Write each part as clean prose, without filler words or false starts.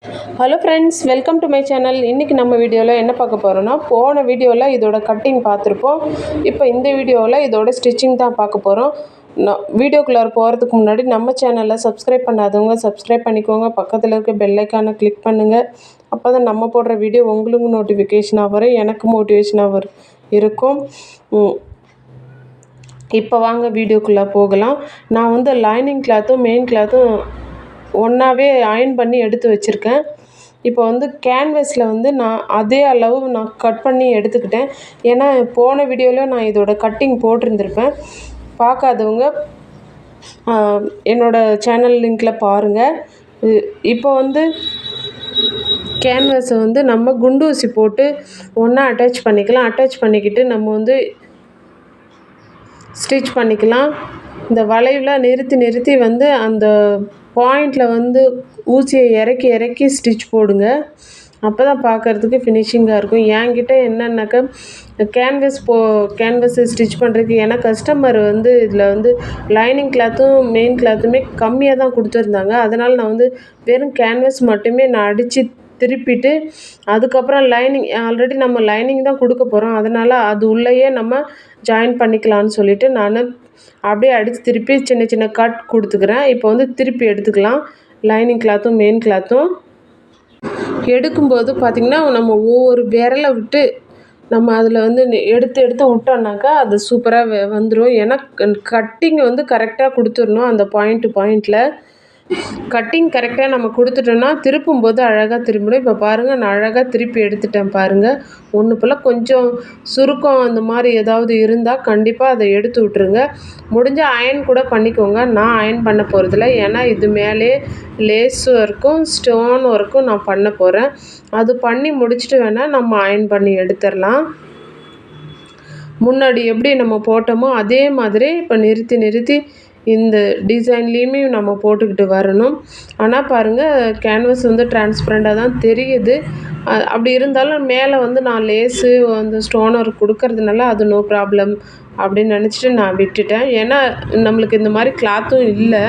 Hello friends, welcome to my channel. இன்றைக்கி நம்ம வீடியோவில் என்ன பார்க்க போகிறோன்னா, போன வீடியோவில் இதோட கட்டிங் பார்த்துருப்போம். இப்போ இந்த வீடியோவில் இதோட ஸ்டிச்சிங் தான் பார்க்க போகிறோம். வீடியோக்குள்ளார போகிறதுக்கு முன்னாடி நம்ம சேனலை சப்ஸ்கிரைப் பண்ணாதவங்க சப்ஸ்கிரைப் பண்ணிக்கோங்க. பக்கத்தில் இருக்க பெல் ஐக்கானை கிளிக் பண்ணுங்கள். அப்போ தான் நம்ம போடுற வீடியோ உங்களுக்கு நோட்டிஃபிகேஷனாக வரும், எனக்கு மோட்டிவேஷனாக இருக்கும். இப்போ வாங்க வீடியோக்குள்ளே போகலாம். நான் வந்து லைனிங் கிளாத்தும் மெயின் கிளாத்தும் ஒன்றாவே அயர்ன் பண்ணி எடுத்து வச்சுருக்கேன். இப்போ வந்து கேன்வஸில் வந்து நான் அதே அளவு நான் கட் பண்ணி எடுத்துக்கிட்டேன். ஏன்னா போன வீடியோவில் நான் இதோட கட்டிங் போட்டிருந்துருப்பேன். பார்க்காதவங்க என்னோடய சேனல் லிங்க்கில் பாருங்கள். இப்போ வந்து கேன்வஸை வந்து நம்ம குண்டு ஊசி போட்டு ஒன்றா அட்டாச் பண்ணிக்கலாம். அட்டாச் பண்ணிக்கிட்டு நம்ம வந்து ஸ்டிச் பண்ணிக்கலாம். இந்த வளைவில் நிறுத்தி வந்து அந்த பாயிண்டில் வந்து ஊசியை இறக்கி ஸ்டிச் போடுங்க. அப்போ தான் பார்க்குறதுக்கு ஃபினிஷிங்காக இருக்கும். என்கிட்ட என்னன்னாக்கா கேன்வஸு ஸ்டிச் பண்ணுறதுக்கு ஏன்னா கஸ்டமர் வந்து இதில் வந்து லைனிங் கிளாத்தும் மெயின் கிளாத்துமே கம்மியாக தான் கொடுத்துருந்தாங்க. அதனால் நான் வந்து வெறும் கேன்வஸ் மட்டுமே நான் அடித்து திருப்பிட்டு அதுக்கப்புறம் ஆல்ரெடி நம்ம லைனிங் தான் கொடுக்க போகிறோம். அதனால் அது உள்ளேயே நம்ம ஜாயின் பண்ணிக்கலான்னு சொல்லிவிட்டு நான் அப்படியே அடித்து திருப்பி சின்ன சின்ன கட் கொடுத்துக்கிறேன். இப்போ வந்து திருப்பி எடுத்துக்கலாம். லைனிங் கிளாத்தும் மெயின் கிளாத்தும் எடுக்கும்போது பார்த்திங்கன்னா நம்ம ஒவ்வொரு விரலை விட்டு நம்ம அதில் வந்து எடுத்து விட்டோம்னாக்கா அது சூப்பராக வந்துடும். ஏன்னா கட்டிங் வந்து கரெக்டாக கொடுத்துடணும். அந்த பாயிண்டில் கட்டிங் கரெக்டாக நம்ம கொடுத்துட்டோன்னா திருப்பும்போது அழகாக திரும்பிடும். இப்போ பாருங்கள், நான் அழகாக திருப்பி எடுத்துட்டேன் பாருங்கள். ஒன்று போல் கொஞ்சம் சுருக்கம் அந்த மாதிரி ஏதாவது இருந்தால் கண்டிப்பாக அதை எடுத்து விட்ருங்க. முடிஞ்சால் அயர்ன் கூட பண்ணிக்கோங்க. நான் அயர்ன் பண்ண போகிறதில்ல. ஏன்னா இது மேலே லேஸ் ஒர்க்கும் ஸ்டோன் ஒர்க்கும் நான் பண்ண போகிறேன். அது பண்ணி முடிச்சுட்டு வேணால் நம்ம அயர்ன் பண்ணி எடுத்துடலாம். முன்னாடி எப்படி நம்ம போட்டோமோ அதே மாதிரி இப்போ நிறுத்தி இந்த டிசைன்லேயுமே நம்ம போட்டுக்கிட்டு வரணும். ஆனால் பாருங்கள், கேன்வஸ் வந்து டிரான்ஸ்பரண்ட்டாக தான் தெரியுது. அப்படி இருந்தாலும் மேலே வந்து நான் லேஸு அந்த ஸ்டோனர் கொடுக்கறதுனால அது நோ ப்ராப்ளம் அப்படின்னு நினச்சிட்டு நான் விட்டுட்டேன். ஏன்னா நம்மளுக்கு இந்த மாதிரி கிளாத்தும் இல்லை.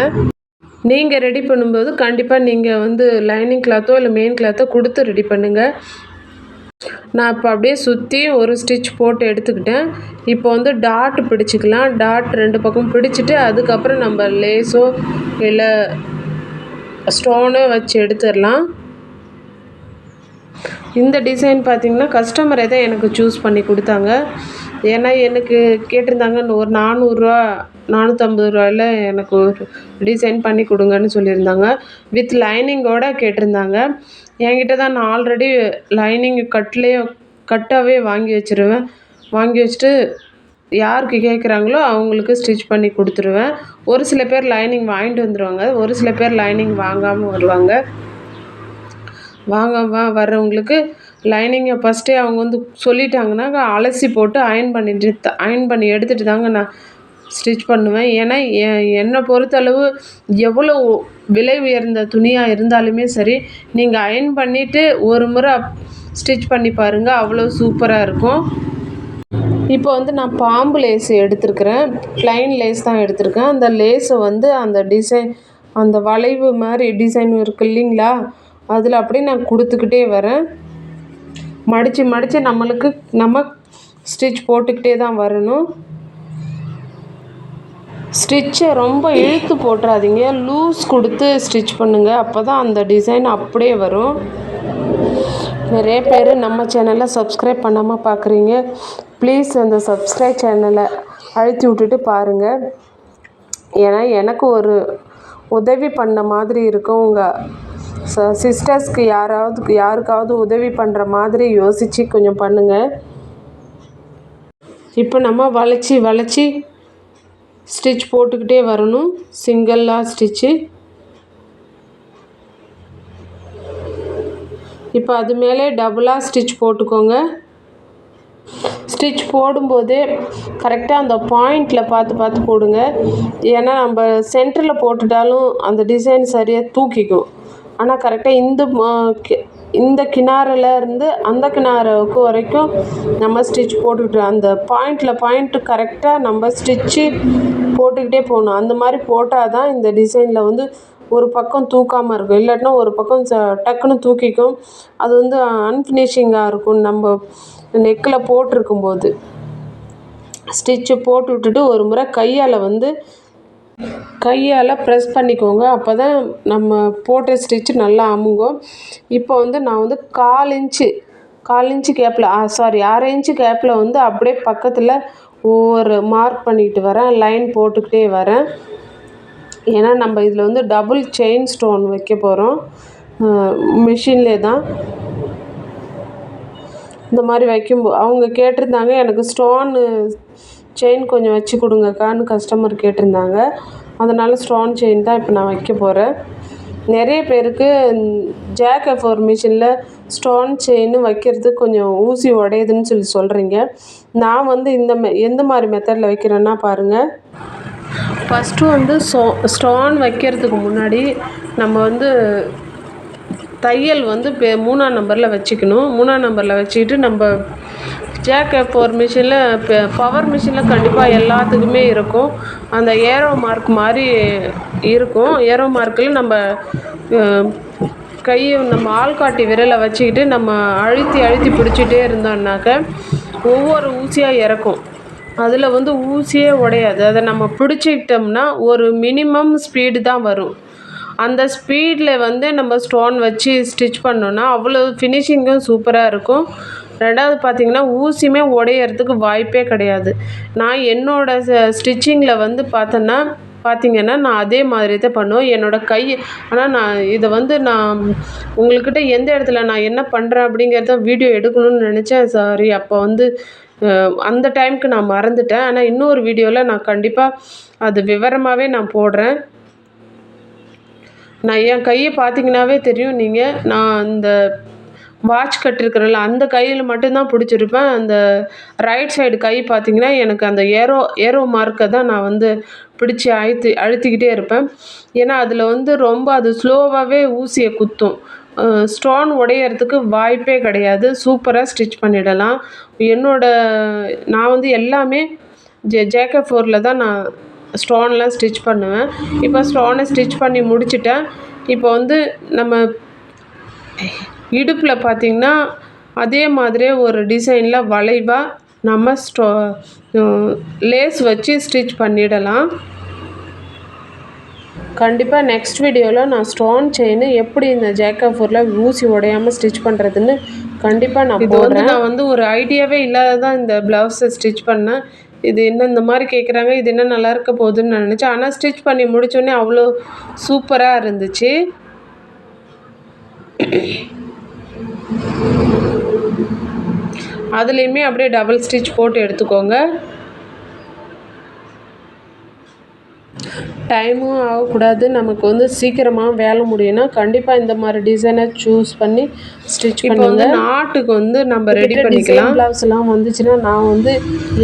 நீங்கள் ரெடி பண்ணும்போது கண்டிப்பாக நீங்கள் வந்து லைனிங் கிளாத்தோ இல்லை மெயின் கிளாத்தோ கொடுத்து ரெடி பண்ணுங்கள். நான் இப்போ அப்படியே சுற்றி ஒரு ஸ்டிச் போட்டு எடுத்துக்கிட்டேன். இப்போ வந்து டாட் பிடிச்சிக்கலாம். டாட் 2 பக்கம் பிடிச்சிட்டு அதுக்கப்புறம் நம்ம லேஸோ இல்லை ஸ்டோனோ வச்சு எடுத்துடலாம். இந்த டிசைன் பார்த்திங்கன்னா கஸ்டமரே தான் எனக்கு சூஸ் பண்ணி கொடுத்தாங்க. ஏன்னா எனக்கு கேட்டிருந்தாங்க ஒரு 450 ரூபாயில் எனக்கு ஒரு டிசைன் பண்ணி கொடுங்கன்னு சொல்லியிருந்தாங்க. வித் லைனிங்கோடு கேட்டிருந்தாங்க. என்கிட்ட தான் நான் ஆல்ரெடி லைனிங் கட்டாகவே வாங்கி வச்சுட்டு யாருக்கு கேட்குறாங்களோ அவங்களுக்கு ஸ்டிச் பண்ணி கொடுத்துருவேன். ஒரு சில பேர் லைனிங் வாங்கிட்டு வந்துடுவாங்க, ஒரு சில பேர் லைனிங் வாங்காமல் வருவாங்க. வர்றவங்களுக்கு லைனிங்கை ஃபஸ்ட்டே அவங்க வந்து சொல்லிட்டாங்கன்னா அலசி போட்டு அயர்ன் பண்ணி எடுத்துகிட்டு தாங்க நான் ஸ்டிச் பண்ணுவேன். ஏன்னா என்னை பொறுத்தளவு எவ்வளோ விலை உயர்ந்த துணியாக இருந்தாலுமே சரி, நீங்கள் அயர்ன் பண்ணிவிட்டு ஒரு முறை ஸ்டிச் பண்ணி பாருங்கள், அவ்வளோ சூப்பராக இருக்கும். இப்போ வந்து நான் பாம்பு லேஸ் எடுத்துருக்கிறேன். ப்ளைன் லேஸ் தான் எடுத்திருக்கேன். அந்த லேஸை வந்து அந்த டிசைன் அந்த வளைவு மாதிரி டிசைன் இருக்குது இல்லைங்களா, அதில் அப்படியே நான் கொடுத்துக்கிட்டே வரேன். மடித்து நம்ம ஸ்டிச் போட்டுக்கிட்டே தான் வரணும். ஸ்டிச்சை ரொம்ப இழுத்து போட்டுறாதீங்க, லூஸ் கொடுத்து ஸ்டிச் பண்ணுங்கள். அப்போ தான் அந்த டிசைன் அப்படியே வரும். நிறைய பேர் நம்ம சேனலை சப்ஸ்கிரைப் பண்ணாமல் பார்க்குறீங்க. ப்ளீஸ் அந்த சப்ஸ்கிரைப் சேனலை அழுத்தி விட்டுட்டு பாருங்கள். ஏன்னா எனக்கு ஒரு உதவி பண்ண மாதிரி இருக்கும். உங்கள் சிஸ்டர்ஸ்க்கு யாருக்காவது உதவி பண்ணுற மாதிரி யோசித்து கொஞ்சம் பண்ணுங்கள். இப்போ நம்ம வளைச்சி ஸ்டிச் போட்டுக்கிட்டே வரணும். சிங்கிளாக ஸ்டிச்சு. இப்போ அது மேலே டபுளாக ஸ்டிச் போட்டுக்கோங்க. ஸ்டிச் போடும்போதே கரெக்டாக அந்த பாயிண்டில் பார்த்து போடுங்க. ஏன்னா நம்ம சென்டரில் போட்டுட்டாலும் அந்த டிசைன் சரியாக தூக்கிக்கும். ஆனால் கரெக்டாக இந்த கிணாரில் இருந்து அந்த கிணாருக்கு வரைக்கும் நம்ம ஸ்டிச் போட்டுக்கிட்டு அந்த பாயிண்ட்டு கரெக்டாக நம்ம ஸ்டிச்சு போட்டுக்கிட்டே போகணும். அந்த மாதிரி போட்டால் தான் இந்த டிசைனில் வந்து ஒரு பக்கம் தூக்காமல் இருக்கும். இல்லாட்டினா ஒரு பக்கம் டக்குன்னு தூக்கிக்கும். அது வந்து அன்ஃபினிஷிங்காக இருக்கும் நம்ம நெக்கில் போட்டிருக்கும்போது. ஸ்டிச்சு போட்டு விட்டுட்டு ஒரு முறை கையால் ப்ரெஸ் பண்ணிக்கோங்க. அப்போ தான் நம்ம போட்ட ஸ்டிச்சு நல்லா அமுங்கும். இப்போ வந்து நான் வந்து 1/4 இன்ச்சு கேப்பில் 1/2 இன்ச்சு கேப்பில் வந்து அப்படியே பக்கத்தில் ஒவ்வொரு மார்க் பண்ணிக்கிட்டு வரேன். லைன் போட்டுக்கிட்டே வரேன். ஏன்னா நம்ம இதில் வந்து டபுள் செயின் ஸ்டோன் வைக்க போகிறோம். மிஷின்லே தான் இந்த மாதிரி அவங்க கேட்டிருந்தாங்க, எனக்கு ஸ்டோனு செயின் கொஞ்சம் வச்சு கொடுங்கக்கான்னு கஸ்டமர் கேட்டிருந்தாங்க. அதனால் ஸ்டோன் செயின் தான் இப்போ நான் வைக்க போகிறேன். நிறைய பேருக்கு ஜாக் F4 மிஷினில் ஸ்டோன் செயின் வைக்கிறது கொஞ்சம் ஊசி உடையுதுன்னு சொல்கிறீங்க. நான் வந்து எந்த மாதிரி மெத்தடில் வைக்கிறேன்னா பாருங்கள். ஃபஸ்ட்டு வந்து ஸ்டோன் வைக்கிறதுக்கு முன்னாடி நம்ம வந்து தையல் வந்து 3ஆம் நம்பரில் வச்சுக்கணும். 3ஆம் நம்பரில் வச்சுக்கிட்டு நம்ம ஜாக் F4 மிஷினில் பவர் மிஷினில் கண்டிப்பாக எல்லாத்துக்குமே இருக்கும். அந்த ஏரோ மார்க் மாதிரி இருக்கும். ஏரோ மார்க்கில் நம்ம நம்ம ஆள்காட்டி விரலை வச்சுக்கிட்டு நம்ம அழுத்தி பிடிச்சிட்டே இருந்தோம்னாக்க ஒவ்வொரு ஊசியாக இறக்கும். அதில் வந்து ஊசியே உடையாது. அதை நம்ம பிடிச்சிக்கிட்டோம்னா ஒரு மினிமம் ஸ்பீடு தான் வரும். அந்த ஸ்பீடில் வந்து நம்ம ஸ்டோன் வச்சு ஸ்டிச் பண்ணோன்னா அவ்வளோ ஃபினிஷிங்கும் சூப்பராக இருக்கும். ரெண்டாவது பார்த்திங்கன்னா ஊசியுமே உடையறதுக்கு வாய்ப்பே கிடையாது. நான் என்னோடய ஸ்டிச்சிங்கில் வந்து பார்த்திங்கன்னா நான் அதே மாதிரி தான் பண்ணுவேன். ஆனால் இதை வந்து நான் உங்கள்கிட்ட எந்த இடத்துல நான் என்ன பண்ணுறேன் அப்படிங்கிறத வீடியோ எடுக்கணும்னு நினச்சேன். சாரி, அப்போ வந்து அந்த டைமுக்கு நான் மறந்துட்டேன். ஆனால் இன்னொரு வீடியோவில் நான் கண்டிப்பாக அது விவரமாகவே நான் போடுறேன். நான் என் கையை பார்த்திங்கனாவே தெரியும். நான் இந்த வாட்ச் கட்டிருக்கிறேன்ல அந்த கையில் மட்டும்தான் பிடிச்சிருப்பேன். அந்த ரைட் சைடு கை பார்த்திங்கன்னா எனக்கு அந்த ஏரோ மார்க்கை தான் நான் வந்து பிடிச்சி அழுத்திக்கிட்டே இருப்பேன். ஏன்னா அதில் வந்து ரொம்ப அது ஸ்லோவாகவே ஊசியை குத்தும். ஸ்டோன் உடையறதுக்கு வாய்ப்பே கிடையாது. சூப்பராக ஸ்டிச் பண்ணிடலாம். நான் வந்து எல்லாமே ஜாக் F4 தான் நான் ஸ்டோன்லாம் ஸ்டிச் பண்ணுவேன். இப்போ ஸ்டோனை ஸ்டிச் பண்ணி முடிச்சிட்டேன். இப்போ வந்து நம்ம இடுப்பில் பார்த்திங்கன்னா அதே மாதிரியே ஒரு டிசைனில் வளைவாக நம்ம லேஸ் வச்சு ஸ்டிச் பண்ணிடலாம். கண்டிப்பாக நெக்ஸ்ட் வீடியோவில் நான் ஸ்டோன் செயின் எப்படி இந்த ஜாக் F4 ஊசி உடையாமல் ஸ்டிச் பண்ணுறதுன்னு கண்டிப்பாக நான் போடுறேன். நான் வந்து ஒரு ஐடியாவே இல்லாத தான் இந்த ப்ளவுஸை ஸ்டிச் பண்ணேன். இது என்ன இந்த மாதிரி கேட்குறாங்க, இது என்ன நல்லா இருக்க போகுதுன்னு நான் நினச்சேன். ஆனால் ஸ்டிச் பண்ணி முடித்தோடனே அவ்வளோ சூப்பராக இருந்துச்சு. அதுலேயுமே அப்படியே டபுள் ஸ்டிச் போட்டு எடுத்துக்கோங்க. டைமும் ஆகக்கூடாது. நமக்கு வந்து சீக்கிரமாக வேலை முடியும்னா கண்டிப்பாக இந்த மாதிரி டிசைனை சூஸ் பண்ணி ஸ்டிச் பண்ணுங்க. நாட்டுக்கு வந்து நம்ம ரெடி பண்ணிக்கலாம். ப்ளவுஸ்லாம் வந்துச்சுன்னா நான் வந்து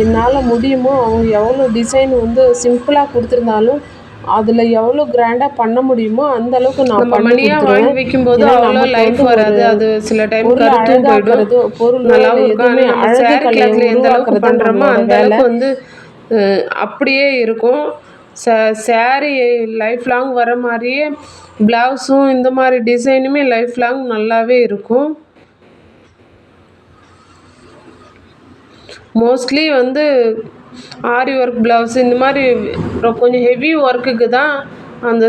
என்னால் முடியுமோ அவங்க எவ்வளோ டிசைன் வந்து சிம்பிளாக கொடுத்துருந்தாலும் அதில் எவ்வளோ கிராண்டாக பண்ண முடியுமோ அந்த அளவுக்கு நான் மணியாக வாங்கி வைக்கும்போது அவ்வளோ லைஃப் வராது. அது சில டைம் கருத்தும் போயிடும். பொருள் நல்லாவும் இருக்கும். அழகு எந்த அளவுக்கு பண்ணுறோமோ அந்த அளவுக்கு வந்து அப்படியே இருக்கும். சாரீ லைஃப் லாங் வர மாதிரியே ப்ளவுஸும் இந்த மாதிரி டிசைனுமே லைஃப் லாங் நல்லாவே இருக்கும். மோஸ்ட்லி வந்து ஆரி ஒர்க் ப்ளவுஸ் இந்த மாதிரி கொஞ்சம் ஹெவி ஒர்க்குக்கு தான் அந்த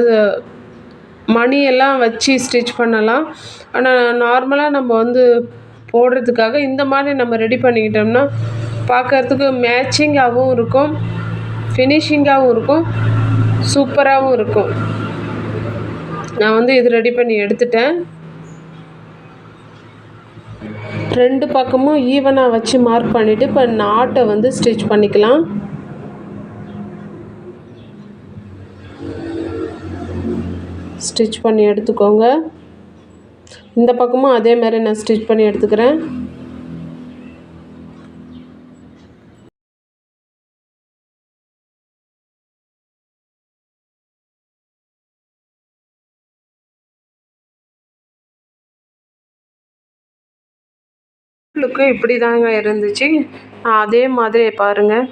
மணியெல்லாம் வச்சு ஸ்டிச் பண்ணலாம். ஆனால் நார்மலாக நம்ம வந்து போடுறதுக்காக இந்த மாதிரி நம்ம ரெடி பண்ணிக்கிட்டோம்னா பார்க்குறதுக்கு மேட்சிங்காகவும் இருக்கும், ஃபினிஷிங்காகவும் இருக்கும், சூப்பராகவும் இருக்கும். நான் வந்து இது ரெடி பண்ணி எடுத்துட்டேன். 2 பக்கமும் ஈவனாக வச்சு மார்க் பண்ணிவிட்டு இப்போ நாட்டை வந்து ஸ்டிச் பண்ணிக்கலாம். ஸ்டிச் பண்ணி எடுத்துக்கோங்க. இந்த பக்கமும் அதே மாதிரி நான் ஸ்டிச் பண்ணி எடுத்துக்கிறேன். லுக்கு இப்படி தாங்க இருந்துச்சு. அதே மாதிரி பாருங்கள்,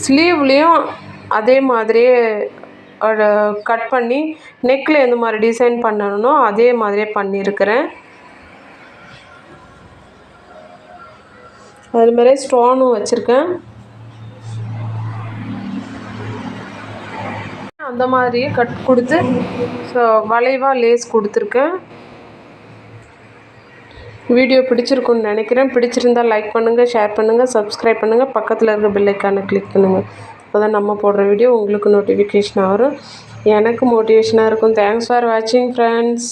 ஸ்லீவ்லேயும் அதே மாதிரியே கட் பண்ணி நெக்கில் எந்த மாதிரி டிசைன் பண்ணணுமோ அதே மாதிரியே பண்ணியிருக்கிறேன். அது மாதிரி ஸ்டோனும் வச்சுருக்கேன். அந்த மாதிரியே கட் கொடுத்து வளைவாக லேஸ் கொடுத்துருக்கேன். வீடியோ பிடிச்சிருக்குன்னு நினைக்கிறேன். பிடிச்சிருந்தால் லைக் பண்ணுங்கள், ஷேர் பண்ணுங்கள், சப்ஸ்கிரைப் பண்ணுங்கள், பக்கத்தில் இருக்க பெல் ஐக்கானை கிளிக் பண்ணுங்கள். அப்போ தான் நம்ம போடுற வீடியோ உங்களுக்கு நோட்டிஃபிகேஷனாக வரும், எனக்கு மோட்டிவேஷனாக இருக்கும். தேங்க்ஸ் ஃபார் வாட்சிங் ஃப்ரெண்ட்ஸ்.